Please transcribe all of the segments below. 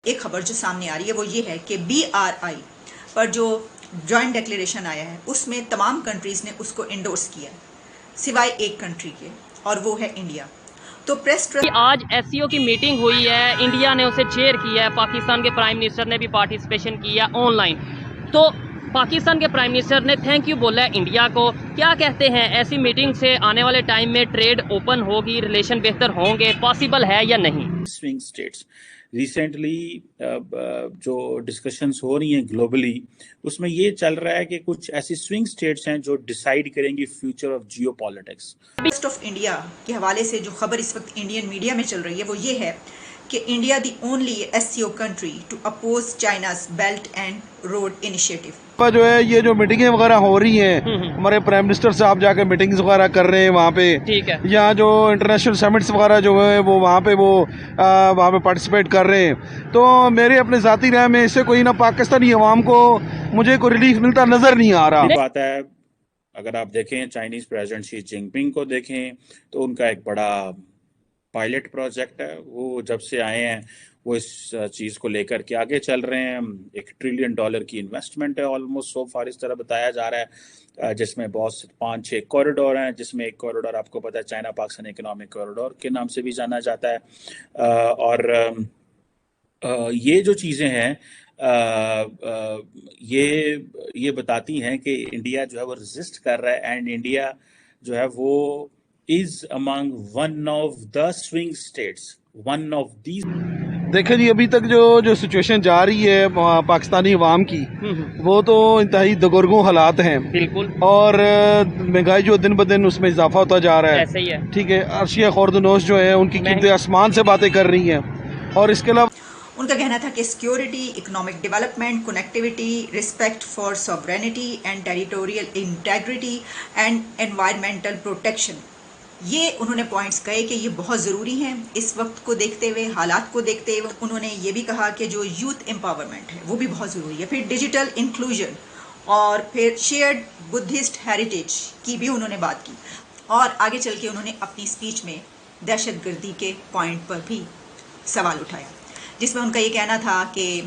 एक खबर जो सामने आ रही है वो ये है कि BRI पर जो जॉइंट डिक्लेरेशन आया है उसमें तमाम कंट्रीज़ ने उसको इंडोर्स किया सिवाय एक कंट्री के, और वो है इंडिया। तो प्रेस ट्रस्ट आज एससीओ की मीटिंग हुई है, इंडिया ने उसे चेयर किया है, पाकिस्तान के प्राइम मिनिस्टर ने भी पार्टिसिपेशन किया ऑनलाइन। तो पाकिस्तान के प्राइम मिनिस्टर ने थैंक यू बोला है इंडिया को। क्या कहते हैं, ऐसी मीटिंग से आने वाले टाइम में ट्रेड ओपन होगी, रिलेशन बेहतर होंगे, पॉसिबल है या नहीं? स्विंग स्टेट्स रिसेंटली जो डिस्कशंस हो रही हैं ग्लोबली, उसमें ये चल रहा है कि कुछ ऐसी स्विंग स्टेट्स हैं जो डिसाइड करेंगी future of Jio politics. Trust of India के हवाले से जो खबर इस वक्त इंडियन मीडिया में चल रही है वो ये है कि India the only SCO country to oppose China's belt and road initiative. जो है ये जो मीटिंगें वगैरह हो रही हैं, हमारे प्राइम मिनिस्टर साहब जाके मीटिंग्स वगैरह कर रहे हैं वहाँ पे, ठीक है। यहाँ जो इंटरनेशनल समिट्स वगैरह जो है वो वहाँ पे पार्टिसिपेट कर रहे हैं। तो मेरे अपने ज़ाती राय में इससे कोई ना पाकिस्तानी अवाम को मुझे कोई रिलीफ मिलता नज़र नहीं आ रहा। बात है, अगर आप देखें चाइनीज प्रेसिडेंट शी जिनपिंग को देखें तो उनका एक बड़ा पायलट प्रोजेक्ट है। वो जब से आए हैं वो इस चीज़ को लेकर के आगे चल रहे हैं। $1 ट्रिलियन की इन्वेस्टमेंट है ऑलमोस्ट सो फार, इस तरह बताया जा रहा है, जिसमें बहुत 5-6 कॉरिडोर हैं, जिसमें एक कॉरिडोर आपको पता है चाइना पाकिस्तान इकोनॉमिक कॉरिडोर के नाम से भी जाना जाता है। और ये जो चीज़ें हैं ये बताती हैं कि इंडिया जो है वो रेजिस्ट कर रहा है, एंड इंडिया जो है वो is among one of the swing states, one of these. देखें जी, अभी तक जो सिचुएशन जा रही है पाकिस्तानी अवाम की, वो तो इंतहाई दगोरगों हालात हैं। बिल्कुल। और महंगाई जो दिन ब दिन उसमें इजाफा होता जा रहा है। ऐसे ही है। ठीक है, अर्शिया खुर्दनोश जो है उनकी कीमतें आसमान से बातें कर रही हैं। और इसके अलावा उनका कहना था कि security, economic development, connectivity, respect for sovereignty and territorial integrity and environmental protection, ये उन्होंने पॉइंट्स कहे कि ये बहुत ज़रूरी हैं इस वक्त को देखते हुए, हालात को देखते हुए। उन्होंने ये भी कहा कि जो यूथ एम्पावरमेंट है वो भी बहुत ज़रूरी है, फिर डिजिटल इंक्लूजन, और फिर शेयर्ड बुद्धिस्ट हेरिटेज की भी उन्होंने बात की। और आगे चल के उन्होंने अपनी स्पीच में दहशतगर्दी के पॉइंट पर भी सवाल उठाया, जिसमें उनका ये कहना था कि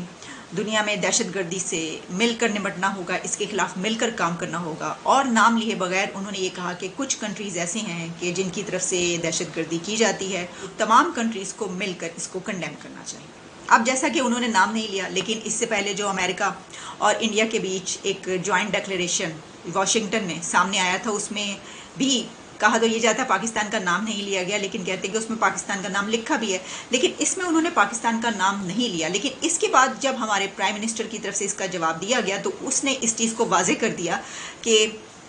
दुनिया में दहशतगर्दी से मिलकर निपटना होगा, इसके खिलाफ मिलकर काम करना होगा। और नाम लिए बगैर उन्होंने ये कहा कि कुछ कंट्रीज़ ऐसे हैं कि जिनकी तरफ से दहशतगर्दी की जाती है, तमाम कंट्रीज़ को मिलकर इसको कंडेम करना चाहिए। अब जैसा कि उन्होंने नाम नहीं लिया, लेकिन इससे पहले जो अमेरिका और इंडिया के बीच एक जॉइंट डिक्लेरेशन वाशिंगटन में सामने आया था, उसमें भी कहा तो ये जाता है पाकिस्तान का नाम नहीं लिया गया, लेकिन कहते हैं कि उसमें पाकिस्तान का नाम लिखा भी है, लेकिन इसमें उन्होंने पाकिस्तान का नाम नहीं लिया। लेकिन इसके बाद जब हमारे प्राइम मिनिस्टर की तरफ से इसका जवाब दिया गया तो उसने इस चीज़ को वाजे कर दिया कि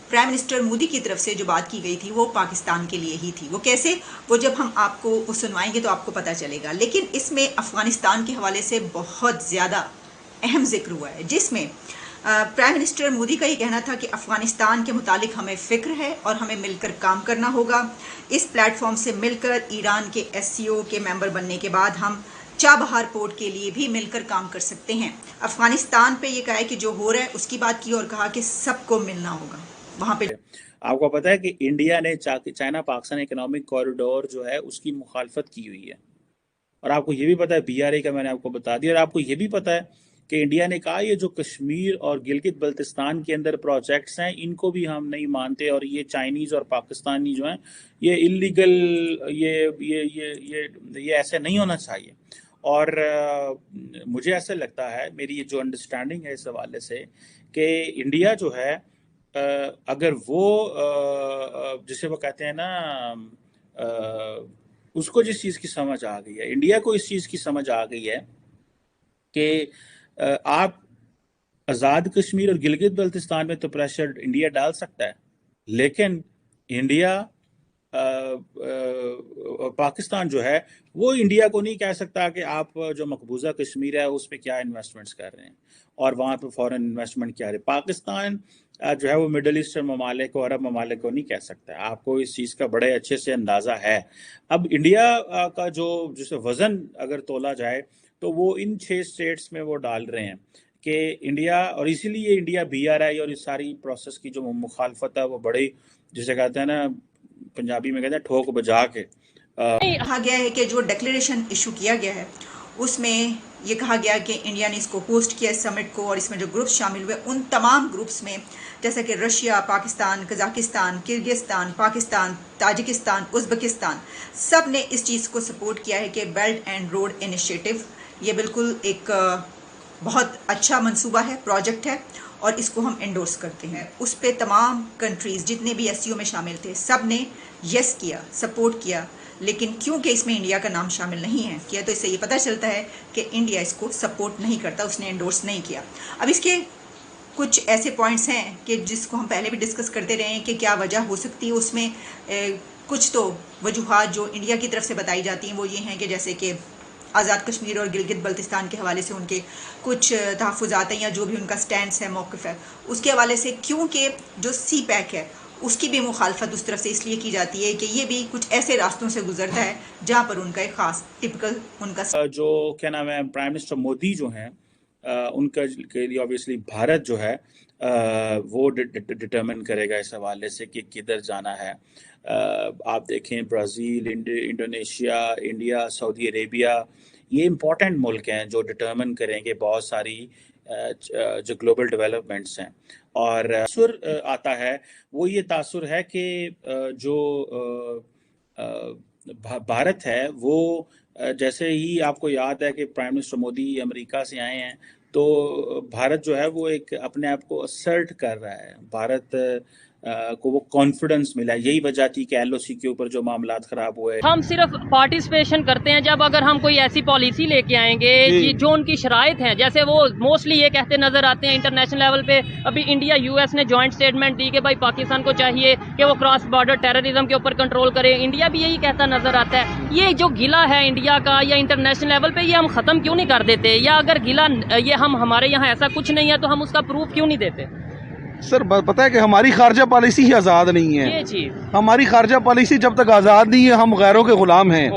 प्राइम मिनिस्टर मोदी की तरफ से जो बात की गई थी वो पाकिस्तान के लिए ही थी। वो कैसे, वो जब हम आपको वो सुनवाएंगे तो आपको पता चलेगा। लेकिन इसमें अफ़गानिस्तान के हवाले से बहुत ज़्यादा अहम जिक्र हुआ है, जिसमें प्राइम मिनिस्टर मोदी का ये कहना था कि अफ़गानिस्तान के मुतालिक हमें फ़िक्र है और हमें मिलकर काम करना होगा। इस प्लेटफॉर्म से मिलकर ईरान के SCO के मेंबर बनने के बाद हम चाबहार पोर्ट के लिए भी मिलकर काम कर सकते हैं। अफ़गानिस्तान पे ये कहा है कि जो हो रहा है उसकी बात की, और कहा कि सबको मिलना होगा वहाँ पे। आपको पता है कि इंडिया ने चाइना पाकिस्तान इकोनॉमिक कॉरिडोर जो है उसकी मुखालफत की हुई है, और आपको ये भी पता है, BRI का मैंने आपको बता दिया, और आपको ये भी पता है कि इंडिया ने कहा ये जो कश्मीर और गिलगित बल्तिस्तान के अंदर प्रोजेक्ट्स हैं इनको भी हम नहीं मानते, और ये चाइनीज और पाकिस्तानी जो हैं ये इलीगल, ये ऐसे नहीं होना चाहिए। और मुझे ऐसा लगता है, मेरी जो अंडरस्टैंडिंग है इस हवाले से, कि इंडिया जो है अगर वो जिसे वो कहते हैं ना, उसको जिस चीज़ की समझ आ गई है, इंडिया को इस चीज़ की समझ आ गई है कि आप आज़ाद कश्मीर और गिलगित बल्तिस्तान में तो प्रेशर इंडिया डाल सकता है, लेकिन इंडिया पाकिस्तान जो है वो इंडिया को नहीं कह सकता कि आप जो मकबूजा कश्मीर है उस पर क्या इन्वेस्टमेंट्स कर रहे हैं और वहाँ पे फॉरेन इन्वेस्टमेंट क्या है। पाकिस्तान जो है वो मिडल ईस्टर्न ममालिक और अरब ममालिक को नहीं कह सकता है, आपको इस चीज़ का बड़े अच्छे से अंदाज़ा है। अब इंडिया का जो जिसे वज़न अगर तोला जाए तो वो इन 6 स्टेट्स में वो डाल रहे हैं कि इंडिया, और इसीलिए इंडिया BRI और इस सारी प्रोसेस की जो मुखालफत है वो बड़ी, जिसे कहते हैं ना पंजाबी में कहते हैं ठोक बजा के कहा गया है कि जो डिक्लेरेशन इशू किया गया है उसमें ये कहा गया कि इंडिया ने इसको होस्ट किया इस समिट को, और इसमें जो ग्रुप्स शामिल हुए उन तमाम ग्रुप्स में जैसे कि Russia, Pakistan, Kazakhstan, Kyrgyzstan, Pakistan, Tajikistan, Uzbekistan, सब ने इस चीज़ को सपोर्ट किया है कि बेल्ट एंड रोड इनिशिएटिव ये बिल्कुल एक बहुत अच्छा मंसूबा है, प्रोजेक्ट है, और इसको हम एंडोर्स करते हैं। उस पे तमाम कंट्रीज़ जितने भी एससीओ में शामिल थे सब ने यस किया, सपोर्ट किया, लेकिन क्योंकि इसमें इंडिया का नाम शामिल नहीं है किया, तो इससे ये पता चलता है कि इंडिया इसको सपोर्ट नहीं करता, उसने एंडोर्स नहीं किया। अब इसके कुछ ऐसे पॉइंट्स हैं कि जिसको हम पहले भी डिस्कस करते रहे हैं कि क्या वजह हो सकती है उसमें। कुछ तो वजूहात जो इंडिया की तरफ से बताई जाती हैं वो ये हैं कि जैसे कि आज़ाद कश्मीर और गिलगित बल्तिस्तान के हवाले से उनके कुछ तहफ़्फ़ुज़ात हैं या जो भी उनका स्टैंड है, मौक़िफ़ है, उसके हवाले से, क्योंकि जो सी पैक है उसकी भी मुखालफत उस तरफ से इसलिए की जाती है कि ये भी कुछ ऐसे रास्तों से गुजरता है जहाँ पर उनका एक ख़ास टिपिकल उनका जो क्या नाम है प्राइम मिनिस्टर मोदी जो हैं उनका के लिए ऑब्वियसली भारत जो है वो डिटरमिन करेगा इस हवाले से कि किधर जाना है। आप देखें Brazil, Indonesia, India, Saudi Arabia, ये इम्पोर्टेंट मुल्क हैं जो डिटरमिन करेंगे बहुत सारी जो ग्लोबल डेवलपमेंट्स हैं। और तासुर आता है वो ये तासुर है कि जो भारत है वो जैसे ही आपको याद है कि प्राइम मिनिस्टर मोदी अमेरिका से आए हैं तो भारत जो है वो एक अपने आप को असर्ट कर रहा है, भारत को वो कॉन्फिडेंस मिला। यही वजह थी कि एलओसी के ऊपर जो मामलात खराब हुए। हम सिर्फ पार्टिसिपेशन करते हैं जब अगर हम कोई ऐसी पॉलिसी लेके आएंगे जो उनकी शराइत हैं, जैसे वो मोस्टली ये कहते नजर आते हैं इंटरनेशनल लेवल पे। अभी इंडिया यूएस ने जॉइंट स्टेटमेंट दी कि भाई पाकिस्तान को चाहिए कि वो क्रॉस बॉर्डर टेररिज्म के ऊपर कंट्रोल करे, इंडिया भी यही कहता नजर आता है। ये जो गिला है इंडिया का या इंटरनेशनल लेवल पे, ये हम खत्म क्यों नहीं कर देते? या अगर गिला ये हमारे यहाँ ऐसा कुछ नहीं है तो हम उसका प्रूफ क्यों नहीं देते? सर पता है कि हमारी खारजा पॉलिसी ही आज़ाद नहीं है। ये चीज हमारी खारजा पॉलिसी जब तक आज़ाद नहीं है हम गैरों के गुलाम हैं,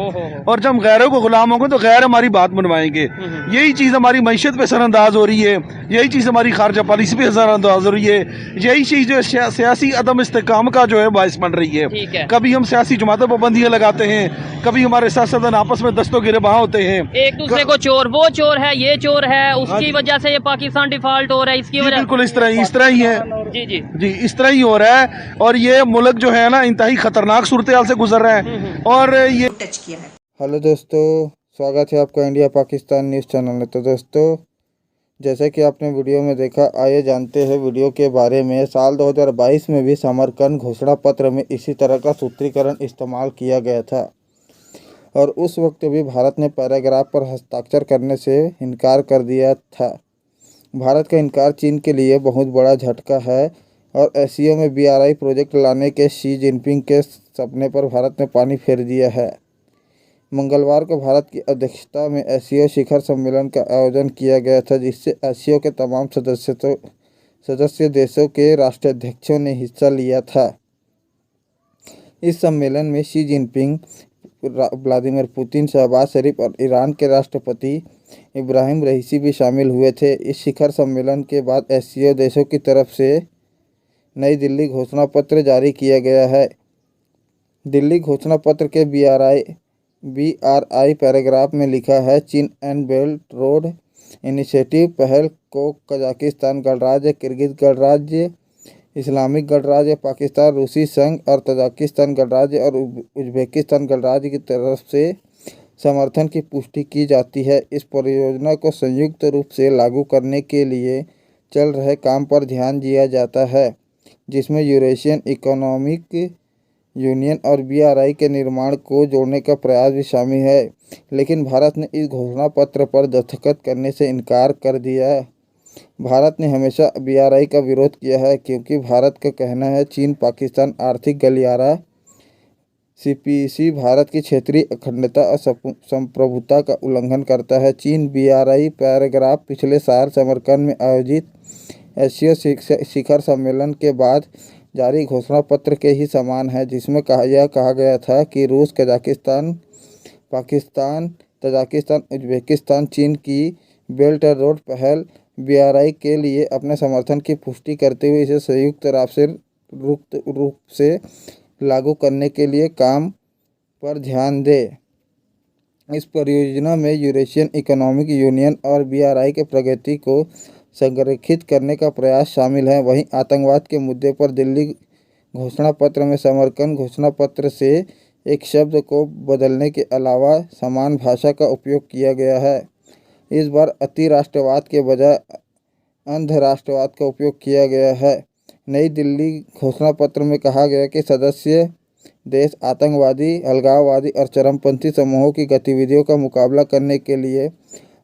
और जब गैरों के गुलाम होंगे तो गैर हमारी बात मनवाएंगे। यही चीज़ हमारी मईशत पे असरअंदाज हो रही है, यही चीज़ हमारी खारजा पॉलिसी पे असरअंदाज हो रही है, यही चीज़ जो सियासी अदम इस्तेकाम का जो है बाइस बन रही है। कभी हम सियासी जमातों पर पाबंदियाँ लगाते हैं, कभी हमारे सियासतदान आपस में दस्तों गिरबाँ होते हैं, एक दूसरे को चोर, वो चोर है, ये चोर है, उसकी वजह से ये पाकिस्तान डिफॉल्ट हो रहा है, इसकी वजह बिल्कुल इस तरह ही है। जी जी जी इस तरह ही हो रहा है, और ये मुल्क जो है ना इंतहाई खतरनाक सूरत हाल से गुजर रहा है। और ये टच किया है। हेलो दोस्तों, स्वागत है आपका इंडिया पाकिस्तान न्यूज़ चैनल में। तो दोस्तों, जैसे कि आपने वीडियो में देखा, आइए जानते हैं वीडियो के बारे में। साल 2022 में भी समरकंद घोषणा पत्र में इसी तरह का सूत्रीकरण इस्तेमाल किया गया था, और उस वक्त भी भारत ने पैराग्राफ पर हस्ताक्षर करने से इनकार कर दिया था। भारत का इनकार चीन के लिए बहुत बड़ा झटका है, और एससीओ में BRI प्रोजेक्ट लाने के शी जिनपिंग के सपने पर भारत ने पानी फेर दिया है। मंगलवार को भारत की अध्यक्षता में एससीओ शिखर सम्मेलन का आयोजन किया गया था, जिससे एससीओ के तमाम सदस्य देशों के राष्ट्राध्यक्षों ने हिस्सा लिया था। इस सम्मेलन में Xi Jinping, Vladimir Putin, Shahbaz Sharif और ईरान के राष्ट्रपति इब्राहिम रईसी भी शामिल हुए थे। इस शिखर सम्मेलन के बाद एससीओ देशों की तरफ से नई दिल्ली घोषणा पत्र जारी किया गया है। दिल्ली घोषणा पत्र के BRI पैराग्राफ में लिखा है, चीन एंड बेल्ट रोड इनिशिएटिव पहल को कजाकिस्तान गणराज्य, किर्गिज गणराज्य, इस्लामिक गणराज्य, पाकिस्तान, रूसी संघ और तजाकिस्तान गणराज्य और उज़्बेकिस्तान गणराज्य की तरफ से समर्थन की पुष्टि की जाती है। इस परियोजना को संयुक्त रूप से लागू करने के लिए चल रहे काम पर ध्यान दिया जाता है, जिसमें यूरेशियन इकोनॉमिक यूनियन और BRI के निर्माण को जोड़ने का प्रयास भी शामिल है। लेकिन भारत ने इस घोषणा पत्र पर दस्तखत करने से इनकार कर दिया है। भारत ने हमेशा BRI का विरोध किया है, क्योंकि भारत का कहना है चीन पाकिस्तान आर्थिक गलियारा CPEC भारत की क्षेत्रीय अखंडता और संप्रभुता का उल्लंघन करता है। चीन BRI पैराग्राफ पिछले साल समरकंद में आयोजित एससीओ शिखर सम्मेलन के बाद जारी घोषणा पत्र के ही समान है, जिसमें कहा गया था कि रूस, कजाकिस्तान, पाकिस्तान, तजाकिस्तान, उज़्बेकिस्तान चीन की बेल्ट एंड रोड पहल BRI के लिए अपने समर्थन की पुष्टि करते हुए इसे संयुक्त रूप से लागू करने के लिए काम पर ध्यान दें। इस परियोजना में यूरेशियन इकोनॉमिक यूनियन और BRI के प्रगति को संरेखित करने का प्रयास शामिल है। वहीं आतंकवाद के मुद्दे पर दिल्ली घोषणा पत्र में समरकंद घोषणा पत्र से एक शब्द को बदलने के अलावा समान भाषा का उपयोग किया गया है। इस बार अति राष्ट्रवाद के बजाय अंध राष्ट्रवाद का उपयोग किया गया है। नई दिल्ली घोषणा पत्र में कहा गया कि सदस्य देश आतंकवादी, अलगाववादी और चरमपंथी समूहों की गतिविधियों का मुकाबला करने के लिए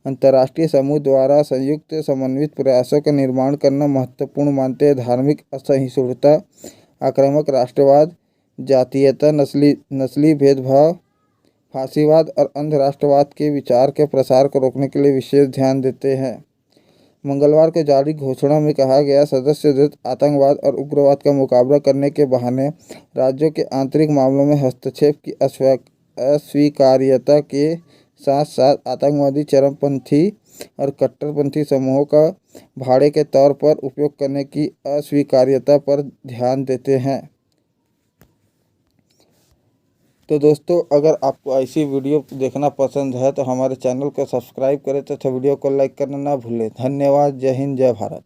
अंतर्राष्ट्रीय समूह द्वारा संयुक्त समन्वित प्रयासों का निर्माण करना महत्वपूर्ण मानते हैं। धार्मिक असहिष्णुता, आक्रामक राष्ट्रवाद, जातीयता, नस्ली भेदभाव, फांसीवाद और अंध राष्ट्रवाद के विचार के प्रसार को रोकने के लिए विशेष ध्यान देते हैं। मंगलवार को जारी घोषणा में कहा गया, सदस्य देश आतंकवाद और उग्रवाद का मुकाबला करने के बहाने राज्यों के आंतरिक मामलों में हस्तक्षेप की अस्वीकार्यता के साथ साथ आतंकवादी, चरमपंथी और कट्टरपंथी समूहों का भाड़े के तौर पर उपयोग करने की अस्वीकार्यता पर ध्यान देते हैं। तो दोस्तों, अगर आपको ऐसी वीडियो देखना पसंद है तो हमारे चैनल को सब्सक्राइब करें तथा वीडियो को लाइक करना ना भूलें। धन्यवाद। जय हिंद, जय भारत।